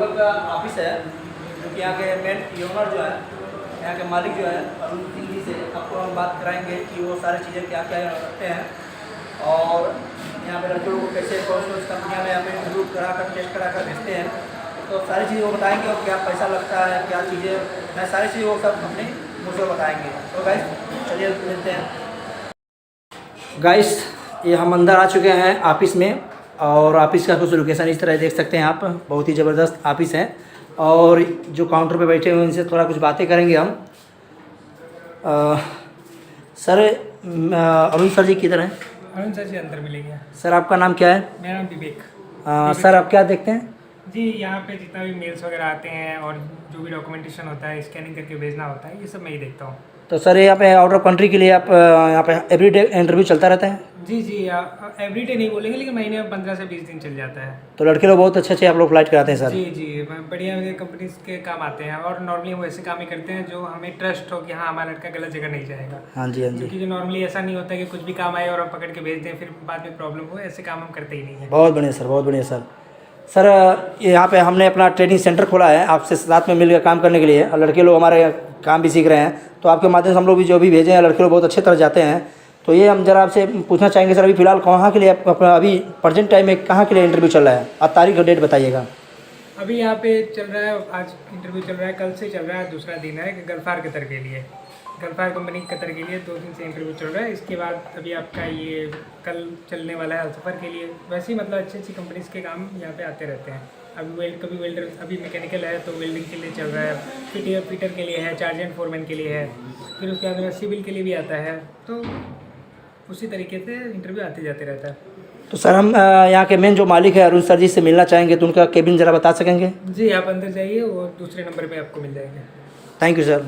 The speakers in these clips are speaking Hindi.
ग्लोबल का ऑफिस है, जो कि यहाँ के मेन ओनर जो है, यहाँ के मालिक जो है अरुण सिंह जी से आपको हम बात कराएंगे कि वो सारी चीज़ें क्या क्या करते हैं और यहाँ पे लड़के लोगों को कैसे कौन कौन कंपनियाँ में यहाँ पे इंटरव्यू करा कर टेस्ट करा कर भेजते हैं। तो सारी चीज़ें वो बताएंगे और क्या पैसा लगता है, क्या चीज़ें मैं सारी चीज़ें वो सब अपने मुझसे बताएंगे। तो गाइस चलिए मिलते हैं। गाइस ये हम अंदर आ चुके हैं ऑफिस में और ऑफिस का कुछ लोकेशन इस तरह देख सकते हैं आप, बहुत ही ज़बरदस्त ऑफिस है। और जो काउंटर पे बैठे हुए हैं उनसे थोड़ा कुछ बातें करेंगे हम। सर अरुण सर जी किधर हैं? अरुण सर जी अंदर मिलेंगे। सर आपका नाम क्या है? मेरा नाम विवेक। सर आप क्या देखते हैं? जी यहाँ पे जितना भी मेल्स वगैरह आते हैं और जो भी डॉक्यूमेंटेशन होता है, स्कैनिंग करके भेजना होता है, ये सब मैं ही देखता हूँ। तो सर यहाँ पे आउट ऑफ कंट्री के लिए आप यहाँ पे एवरीडे इंटरव्यू चलता रहता है? जी एवरीडे नहीं बोलेंगे, लेकिन महीने में 15 से 20 दिन चल जाता है। तो लड़के लोग बहुत अच्छे अच्छे आप लोग फ्लाइट कराते हैं सर? जी बढ़िया कंपनीज के काम आते हैं और नॉर्मली वो ऐसे काम ही करते हैं जो हमें ट्रस्ट हो कि हाँ हमारा लड़का गलत जगह नहीं जाएगा। हाँ जी, हाँ जी। क्योंकि जो नॉर्मली ऐसा नहीं होता कि कुछ भी काम आए और हम पकड़ के भेज दें, फिर बाद में प्रॉब्लम हो, ऐसे काम हम करते ही नहीं हैं। बहुत बढ़िया सर, बहुत बढ़िया सर। सर यहाँ पे हमने अपना ट्रेनिंग सेंटर खोला है आपसे साथ में मिलकर काम करने के लिए, और लड़के लोग हमारे काम भी सीख रहे हैं। तो आपके माध्यम से हम लोग भी जो भी भेजे हैं लड़के लोग बहुत अच्छे तरह जाते हैं। तो ये हम जरा आपसे पूछना चाहेंगे सर, अभी फ़िलहाल कहाँ के लिए अपना अभी प्रेजेंट टाइम में कहाँ के लिए इंटरव्यू चल रहा है? आप तारीख और डेट बताइएगा। अभी यहाँ पे चल रहा है, आज इंटरव्यू चल रहा है, कल से चल रहा है, दूसरा दिन है गल्फार कतर के लिए। गल्फार कंपनी कतर के लिए 2 दिन से इंटरव्यू चल रहा है। इसके बाद अभी आपका ये कल चलने वाला है सफ़र के लिए। वैसे ही मतलब अच्छी अच्छी कंपनीज़ के काम यहाँ पे आते रहते हैं। अभी कभी वेल्डर, अभी मैकेनिकल है तो वेल्डिंग के लिए चल रहा है, फिटर के लिए है, चार्ज एंड फोरमैन के लिए है, फिर उसके बाद में सिविल के लिए भी आता है। तो उसी तरीके से इंटरव्यू आते जाते रहता है। तो सर हम यहाँ के मेन जो मालिक है अरुण सर जी से मिलना चाहेंगे, तो उनका केबिन ज़रा बता सकेंगे? जी आप अंदर जाइए, वो दूसरे नंबर पे आपको मिल जाएंगे। Thank you sir.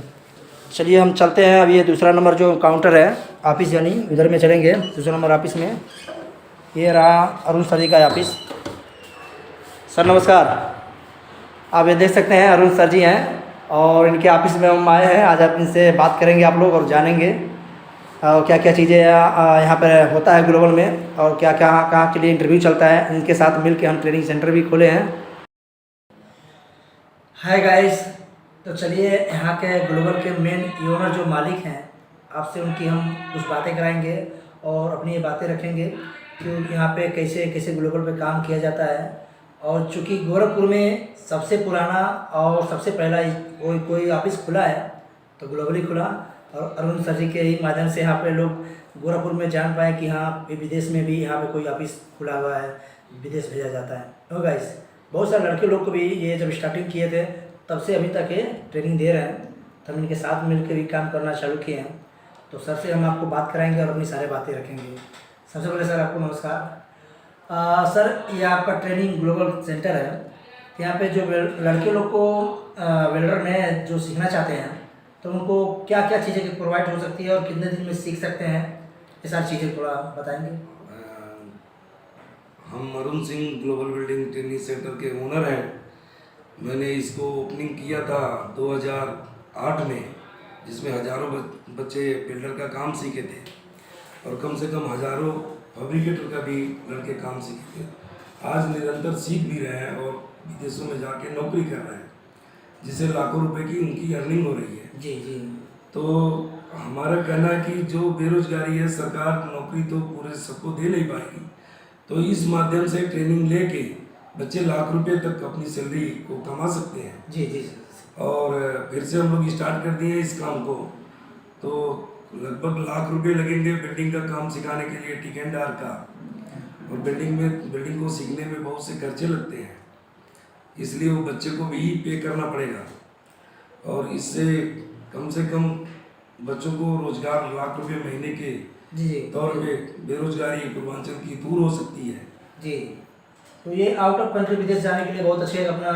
चलिए हम चलते हैं। अब ये दूसरा नंबर जो काउंटर है ऑफिस, यानी इधर में चलेंगे दूसरा नंबर ऑफिस में। ये रहा अरुण सर जी का ऑफिस। सर नमस्कार। आप ये देख सकते हैं अरुण सर जी हैं और इनके ऑफिस में हम आए हैं। आज आप इनसे बात करेंगे आप लोग और जानेंगे क्या क्या चीज़ें यहाँ पर होता है ग्लोबल में, और क्या क्या कहाँ के लिए इंटरव्यू चलता है। इनके साथ मिल के हम ट्रेनिंग सेंटर भी खोले हैं। हाय गाइस, तो चलिए यहाँ के ग्लोबल के मेन ओनर जो मालिक हैं, आपसे उनकी हम कुछ बातें कराएंगे और अपनी ये बातें रखेंगे कि यहाँ पे कैसे कैसे ग्लोबल पे काम किया जाता है। और चूँकि गोरखपुर में सबसे पुराना और सबसे पहला कोई ऑफिस खुला है तो ग्लोबली खुला, और अरुण सर जी के ही माध्यम से यहाँ पे लोग गोरखपुर में जान पाए कि हाँ विदेश में भी यहाँ पे कोई ऑफिस खुला हुआ है, विदेश भेजा जाता है। तो गाइस बहुत सारे लड़के लोग को भी ये जब स्टार्टिंग किए थे तब से अभी तक ये ट्रेनिंग दे रहे हैं, तो हम इनके साथ मिलकर भी काम करना चालू किए हैं। तो सर से हम आपको बात कराएंगे और अपनी सारी बातें रखेंगे। सबसे पहले सर आपको नमस्कार। सर ये आपका ट्रेनिंग ग्लोबल सेंटर है, यहाँ पे जो लड़के लोग को वेल्डर में जो सीखना चाहते हैं तो उनको क्या क्या चीज़ें प्रोवाइड हो सकती है और कितने दिन में सीख सकते हैं, ये सारी चीज़ें थोड़ा बताएंगे। हम Arun Singh global building training centre के ओनर हैं। मैंने इसको ओपनिंग किया था 2008 में, जिसमें हज़ारों बच्चे बिल्डर का काम सीखे थे और कम से कम हज़ारों फैब्रिकेटर का भी लड़के काम सीखे थे। आज निरंतर सीख भी रहे हैं और विदेशों में जाके नौकरी कर रहे हैं, जिससे लाखों रुपए की उनकी अर्निंग हो रही है। जी जी। तो हमारा कहना है कि जो बेरोजगारी है, सरकार नौकरी तो पूरे सबको दे नहीं पाएगी, तो इस माध्यम से ट्रेनिंग लेके बच्चे लाख रुपए तक अपनी सैलरी को कमा सकते हैं। जी जी। और फिर से हम लोग स्टार्ट कर दिए इस काम को, तो लगभग लाख रुपए लगेंगे बिल्डिंग का काम सिखाने के लिए, ठेकेदार का। और बिल्डिंग को सीखने में बहुत से खर्चे लगते हैं, इसलिए वो बच्चे को भी पे करना पड़ेगा। और इससे कम से कम बच्चों को रोजगार लाख रुपए महीने के तौर पे बेरोजगारी पूर्वांचल की दूर हो सकती है। जी। तो ये आउट ऑफ कंट्री विदेश जाने के लिए बहुत अच्छे अपना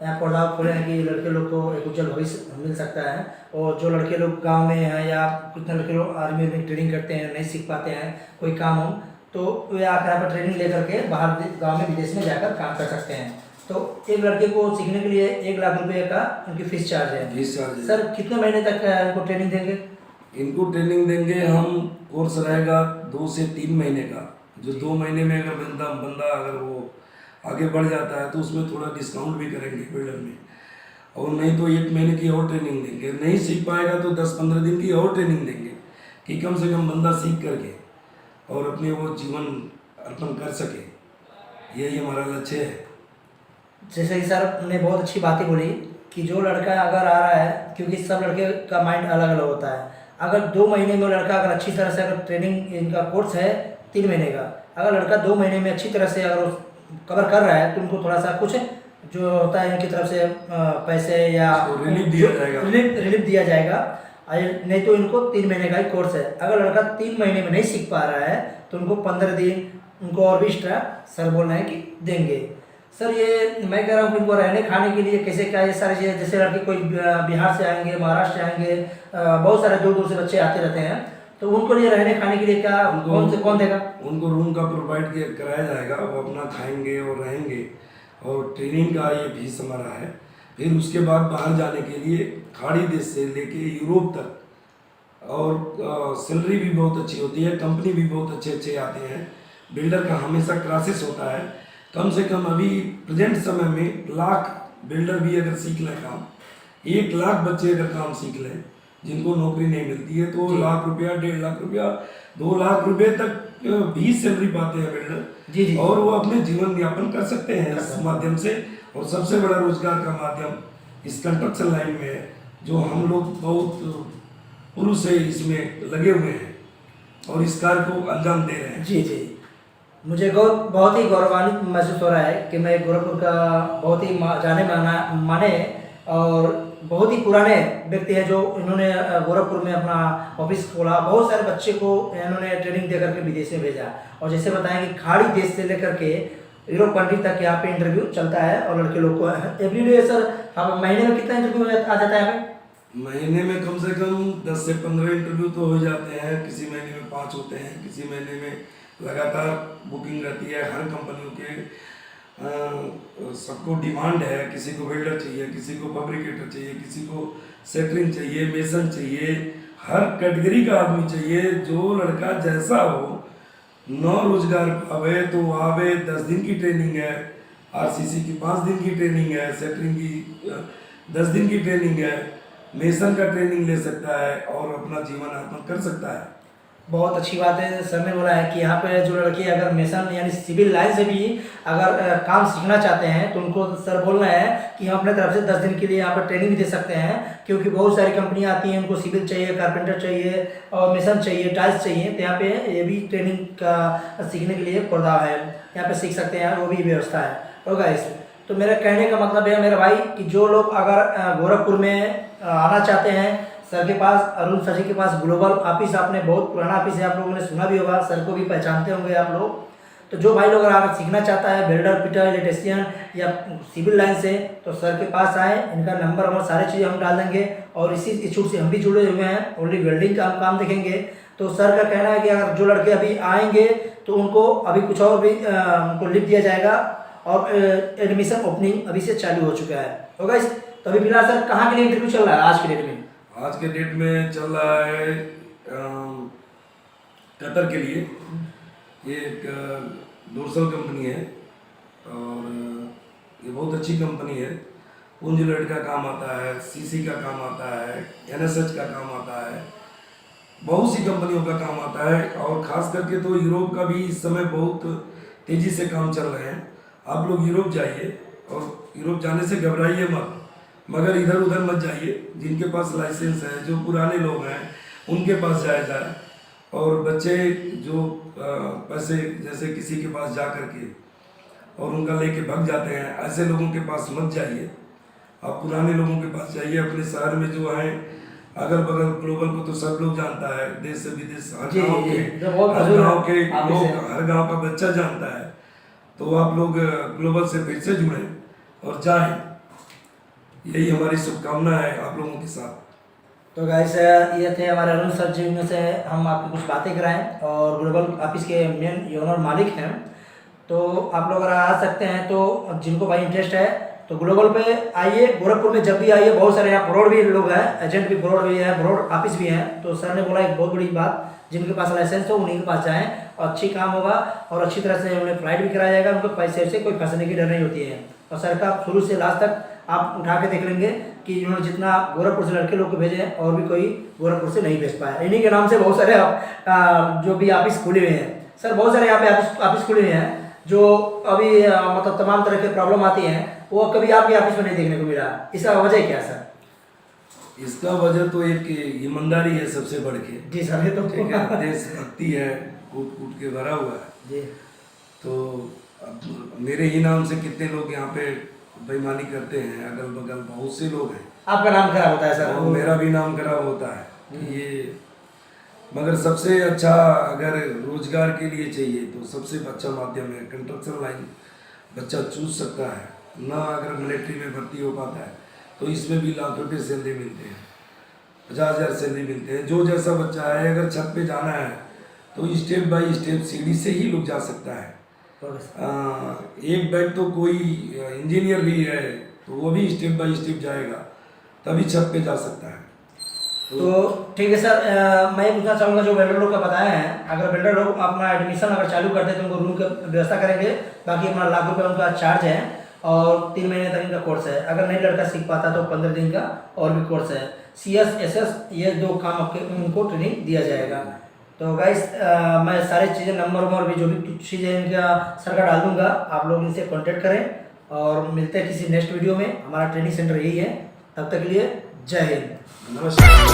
यहाँ पोर्टल खोले हैं कि लड़के लोग को एक उज्जवल भविष्य मिल सकता है। और जो लड़के लोग गांव में हैं या कुछ लड़के लोग आर्मी में ट्रेनिंग करते हैं, नहीं सीख पाते हैं कोई काम हो, तो वे आकर यहाँ पर ट्रेनिंग लेकर के बाहर गाँव में विदेश में जाकर काम कर सकते हैं। तो एक लड़के को सीखने के लिए 1 लाख रुपए का उनकी फीस चार्ज है। फीस चार्ज है। सर कितने महीने तक इनको ट्रेनिंग देंगे? इनको ट्रेनिंग देंगे हम, कोर्स रहेगा 2 से 3 महीने का। जो 2 महीने में अगर बंदा अगर वो आगे बढ़ जाता है तो उसमें थोड़ा डिस्काउंट भी करेंगे बिल्डर में। और नहीं तो 1 महीने की और ट्रेनिंग देंगे, नहीं सीख पाएगा तो 10-15 दिन की और ट्रेनिंग देंगे कि कम से कम बंदा सीख करके और अपने वो जीवन अर्पण कर सके। यही हमारा लक्ष्य है। जैसे कि सर ने बहुत अच्छी बातें बोली कि जो लड़का अगर आ रहा है, क्योंकि सब लड़के का माइंड अलग अलग होता है, अगर 2 महीने में वो लड़का अगर अच्छी तरह से अगर ट्रेनिंग इनका कोर्स है 3 महीने का, अगर लड़का 2 महीने में अच्छी तरह से अगर कवर कर रहा है तो उनको थोड़ा सा कुछ जो होता है इनकी तरफ से पैसे या रिलीफ दिया जाएगा। रिलीफ दिया जाएगा। नहीं तो इनको 3 महीने का ही कोर्स है। अगर लड़का 3 महीने में नहीं सीख पा रहा है तो उनको 15 दिन उनको और भी एक्स्ट्रा सर बोल रहे हैं कि देंगे। सर ये मैं कह रहा हूँ इनको रहने खाने के लिए कैसे क्या ये सारी चीज़ें, जैसे लड़के कोई बिहार से आएंगे, महाराष्ट्र से आएंगे, बहुत सारे दूर दूर से बच्चे आते रहते हैं, तो उनको लिए रहने खाने के लिए क्या कौन देगा? उनको रूम का प्रोवाइड कराया जाएगा, वो अपना खाएंगे और रहेंगे, और ट्रेनिंग का ये फीस हमारा है। फिर उसके बाद बाहर जाने के लिए खाड़ी देश से लेके यूरोप तक, और सैलरी भी बहुत अच्छी होती है, कंपनी भी बहुत अच्छे अच्छे आते हैं। बिल्डर का हमेशा क्लासेस होता है, कम से कम अभी प्रेजेंट समय में 1 लाख बिल्डर भी अगर सीख लें काम, 1 लाख बच्चे अगर काम सीख लें जिनको नौकरी नहीं मिलती है, तो लाख रुपया, 1.5 लाख रुपया, 2 लाख रुपए तक भी सैलरी पाते हैं बिल्डर जी। और वो अपने जीवन यापन कर सकते हैं इस माध्यम से। और सबसे बड़ा रोजगार का माध्यम इस कंस्ट्रक्शन लाइन में है, जो हम लोग बहुत पूर्व से इसमें लगे हुए हैं और इस कार्य को अंजाम दे रहे हैं। जी। मुझे बहुत ही गौरवान्वित महसूस हो रहा है कि मैं गोरखपुर का बहुत ही जाने माने और बहुत ही पुराने व्यक्ति हैं जो इन्होंने गोरखपुर में अपना ऑफिस खोला। बहुत सारे बच्चे को इन्होंने ट्रेनिंग दे करके विदेश में भेजा, और जैसे बताएं कि खाड़ी देश से लेकर के यूरोप कंट्री तक यहाँ पे इंटरव्यू चलता है और लड़के लोग को एवरीडे। सर हम महीने में कितना इंटरव्यू आ जाता है यहाँ पे? महीने में कम से कम 10 से 15 इंटरव्यू तो हो जाते हैं। किसी महीने में 5 होते हैं, किसी महीने में लगातार बुकिंग रहती है। हर कंपनियों के सबको डिमांड है, किसी को बिल्डर चाहिए, किसी को फैब्रिकेटर चाहिए, किसी को सेटरिंग चाहिए, मेसन चाहिए, हर कैटेगरी का आदमी चाहिए। जो लड़का जैसा हो, 9 रोजगार पावे तो आवे। 10 दिन की ट्रेनिंग है, आरसीसी की 5 दिन की ट्रेनिंग है, सेटरिंग की 10 दिन की ट्रेनिंग है, मेसन का ट्रेनिंग ले सकता है और अपना जीवन यापन कर सकता है। बहुत अच्छी बात है। सर ने बोला है कि यहाँ पे जो लड़के अगर मेसन यानी सिविल लाइन से भी अगर काम सीखना चाहते हैं तो उनको सर बोल रहे हैं कि हम अपने तरफ से 10 दिन के लिए यहाँ पर ट्रेनिंग भी दे सकते हैं, क्योंकि बहुत सारी कंपनियाँ आती हैं, उनको सिविल चाहिए, कारपेंटर चाहिए और मेसन चाहिए, टाइल्स चाहिए। तो यहाँ पे ये भी ट्रेनिंग का सीखने के लिए प्रोग्राम है, यहाँ पे सीख सकते हैं, वो भी व्यवस्था है। और गाइस तो मेरा कहने का मतलब है मेरे भाई कि जो लोग अगर गोरखपुर में आना चाहते हैं, सर के पास, अरुण सर जी के पास ग्लोबल ऑफिस, आपने बहुत पुराना ऑफिस है, आप लोगों ने सुना भी होगा, सर को भी पहचानते होंगे आप लोग। तो जो भाई लोग अगर सीखना चाहता है बिल्डर, फिटर, इलेक्ट्रिशियन या सिविल लाइन से, तो सर के पास आए। इनका नंबर और सारी चीज़ें हम डाल देंगे, और इसी छूट से हम भी जुड़े हुए हैं, ओनली वेल्डिंग का हम काम देखेंगे। तो सर का कहना है कि अगर जो लड़के अभी आएंगे तो उनको अभी कुछ और भी उनको लिफ्ट दिया जाएगा, और एडमिशन ओपनिंग अभी से चालू हो चुका है। तो गाइस तो अभी फिलहाल सर कहाँ के लिए इंटरव्यू चल रहा है आज के डेट में? आज के डेट में चल रहा है कतर के लिए। ये एक डोरसल कंपनी है और ये बहुत अच्छी कंपनी है। पुंज लेड का काम आता है, सीसी का काम आता है, एनएसएच का काम आता है, बहुत सी कंपनियों का काम आता है। और ख़ास करके तो यूरोप का भी इस समय बहुत तेज़ी से काम चल रहे हैं। आप लोग यूरोप जाइए, और यूरोप जाने से घबराइए मत, मगर इधर उधर मत जाइए। जिनके पास लाइसेंस है, जो पुराने लोग हैं, उनके पास जाया जाए। और बच्चे जो पैसे जैसे किसी के पास जा करके और उनका लेके भाग जाते हैं, ऐसे लोगों के पास मत जाइए। आप पुराने लोगों के पास जाइए। अपने शहर में जो है अगल बगल ग्लोबल को तो सब लोग जानता है, देश से विदेश, हर गाँव के लोग, हर गाँव का बच्चा जानता है। तो आप लोग ग्लोबल से फिर से जुड़ें और जाएं। यही हमारी शुभकामना है आप लोगों के साथ। तो गाइस ये थे हमारे अरुण सर जी, में से हम आपको कुछ बातें कराएं, और ग्लोबल ऑफिस के मेन ओनर मालिक हैं। तो आप लोग अगर आ सकते हैं, तो जिनको भाई इंटरेस्ट है तो ग्लोबल पे आइए। गोरखपुर में जब भी आइए, बहुत सारे यहाँ ब्रॉड भी लोग हैं, एजेंट भी ब्रॉड भी है, ब्रॉड ऑफिस भी हैं। तो सर ने बोला एक बहुत बड़ी बात, जिनके पास लाइसेंस हो उन्हीं के पास जाएँ और अच्छी काम होगा और अच्छी तरह से उन्हें फ्लाइट भी कराया जाएगा, उनको पैसे से कोई फंसने की डर नहीं होती है। और सर का शुरू से लास्ट तक आप उठा के देख लेंगे कि इन्होंने जितना गोरखपुर से लड़के लोग को भेजे हैं और भी कोई गोरखपुर से नहीं भेज पाया। इन्हीं के नाम से बहुत सारे जो भी ऑफिस खुले हुए हैं सर, बहुत सारे यहाँ पे ऑफिस खुले हुए हैं जो अभी मतलब तमाम तरह के प्रॉब्लम आती हैं, वो कभी आपके ऑफिस में नहीं देखने को मिला। इसका वजह क्या है सर? इसका वजह तो एक ईमानदारी है सबसे बढ़ के। जी सर, ये तो ठीक है, देशभक्ति है, कूट कूट के भरा हुआ है जी। तो अब मेरे ही नाम से कितने लोग यहाँ पे बेईमानी करते हैं, अगल बगल बहुत से लोग हैं। आपका नाम खराब होता है सर? और मेरा भी नाम खराब होता है कि ये, मगर सबसे अच्छा अगर रोजगार के लिए चाहिए तो सबसे अच्छा माध्यम है कंस्ट्रक्शन लाइन। बच्चा चूज सकता है ना, अगर मिलिट्री में भर्ती हो पाता है तो इसमें भी लाख रुपए सैलरी मिलते हैं, 50,000 सैलरी मिलते हैं। जो जैसा बच्चा है, अगर छत पे जाना है तो स्टेप बाय स्टेप सीढ़ी से ही लोग जा सकता है। एक बैग तो कोई इंजीनियर भी है तो वो भी स्टेप बाय स्टेप जाएगा तभी छत पे जा सकता है। तो ठीक है सर, मैं पूछना चाहूँगा जो वेल्डर लोग का बताया है, अगर वेल्डर लोग अपना एडमिशन अगर चालू करते हैं तो उनको रूम की व्यवस्था करेंगे, बाकी अपना लाख रुपये उनका चार्ज है और 3 महीने तक इनका कोर्स है। अगर नहीं लड़का सीख पाता तो 15 दिन का और भी कोर्स है। CS SS ये 2 काम आपके उनको ट्रेनिंग दिया जाएगा। तो गाइस मैं सारी चीज़ें नंबर भी जो भी चीज़ें इनका सर का डाल दूँगा, आप लोग इनसे कॉन्टेक्ट करें और मिलते हैं किसी नेक्स्ट वीडियो में। हमारा ट्रेनिंग सेंटर यही है, तब तक के लिए जय हिंद, नमस्कार।